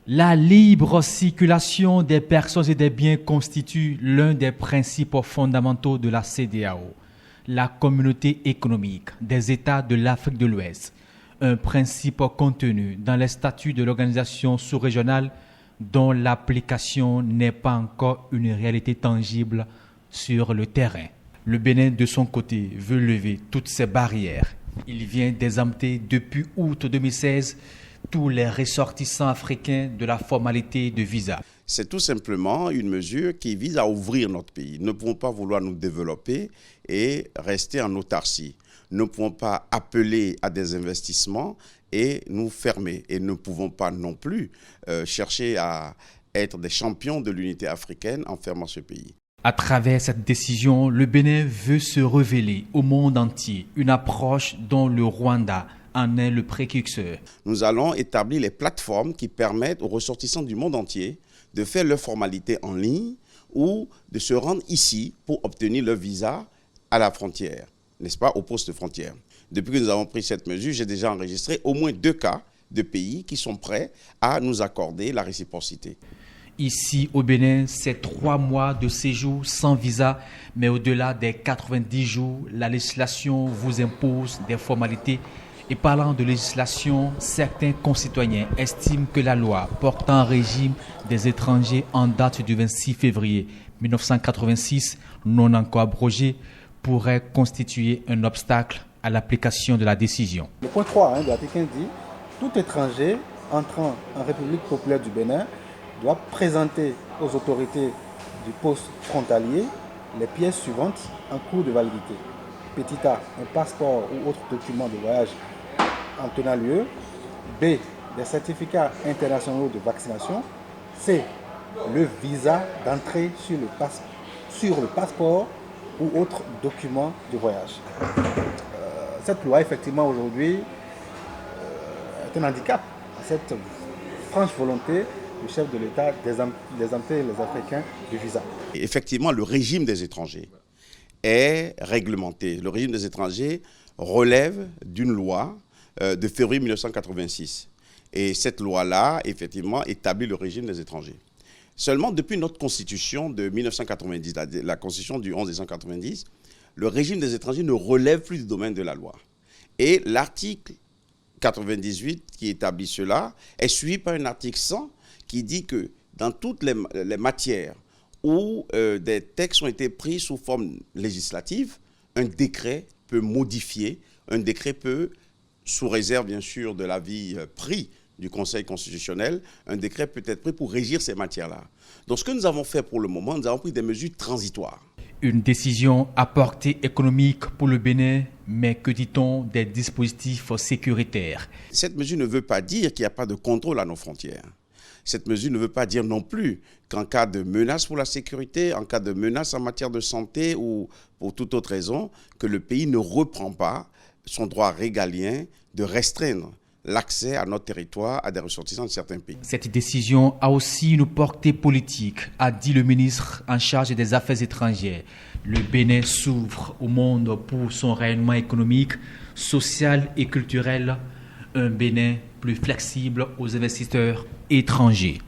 La libre circulation des personnes et des biens constitue l'un des principes fondamentaux de la CEDEAO, la communauté économique des États de l'Afrique de l'Ouest, un principe contenu dans les statuts de l'organisation sous-régionale dont l'application n'est pas encore une réalité tangible sur le terrain. Le Bénin, de son côté, veut lever toutes ces barrières. Il vient d'exempter depuis août 2016 tous les ressortissants africains de la formalité de visa. C'est tout simplement une mesure qui vise à ouvrir notre pays. Nous ne pouvons pas vouloir nous développer et rester en autarcie. Nous ne pouvons pas appeler à des investissements et nous fermer. Et nous ne pouvons pas non plus chercher à être des champions de l'unité africaine en fermant ce pays. À travers cette décision, le Bénin veut se révéler au monde entier, une approche dont le Rwanda en est le précurseur. Nous allons établir les plateformes qui permettent aux ressortissants du monde entier de faire leurs formalités en ligne ou de se rendre ici pour obtenir leur visa à la frontière, n'est-ce pas, au poste de frontière. Depuis que nous avons pris cette mesure, j'ai déjà enregistré au moins 2 cas de pays qui sont prêts à nous accorder la réciprocité. Ici au Bénin, c'est 3 mois de séjour sans visa, mais au-delà des 90 jours, la législation vous impose des formalités. Et parlant de législation, certains concitoyens estiment que la loi portant régime des étrangers en date du 26 février 1986, non encore abrogée, pourrait constituer un obstacle à l'application de la décision. Le point 3 de l'article 1 dit « Tout étranger entrant en République populaire du Bénin doit présenter aux autorités du poste frontalier les pièces suivantes en cours de validité. Petit a, un passeport ou autre document de voyage en tenant lieu. B, des certificats internationaux de vaccination. C, le visa d'entrée sur le passeport ou autre document de voyage. » Cette loi, effectivement, aujourd'hui, est un handicap à cette franche volonté du chef de l'État d'exempter les Africains du visa. Effectivement, le régime des étrangers est réglementé. Le régime des étrangers relève d'une loi de février 1986. Et cette loi-là, effectivement, établit le régime des étrangers. Seulement, depuis notre constitution de 1990, la constitution du 11 décembre 1990, le régime des étrangers ne relève plus du domaine de la loi. Et l'article 98 qui établit cela est suivi par un article 100 qui dit que dans toutes les matières où des textes ont été pris sous forme législative, un décret peut modifier, un décret peut, sous réserve bien sûr de l'avis pris du Conseil constitutionnel, un décret peut être pris pour régir ces matières-là. Donc ce que nous avons fait pour le moment, nous avons pris des mesures transitoires. Une décision à portée économique pour le Bénin, mais que dit-on des dispositifs sécuritaires? Cette mesure ne veut pas dire qu'il n'y a pas de contrôle à nos frontières. Cette mesure ne veut pas dire non plus qu'en cas de menace pour la sécurité, en cas de menace en matière de santé ou pour toute autre raison, que le pays ne reprend pas son droit régalien de restreindre l'accès à notre territoire à des ressortissants de certains pays. Cette décision a aussi une portée politique, a dit le ministre en charge des Affaires étrangères. Le Bénin s'ouvre au monde pour son rayonnement économique, social et culturel. Un Bénin plus flexible aux investisseurs étrangers.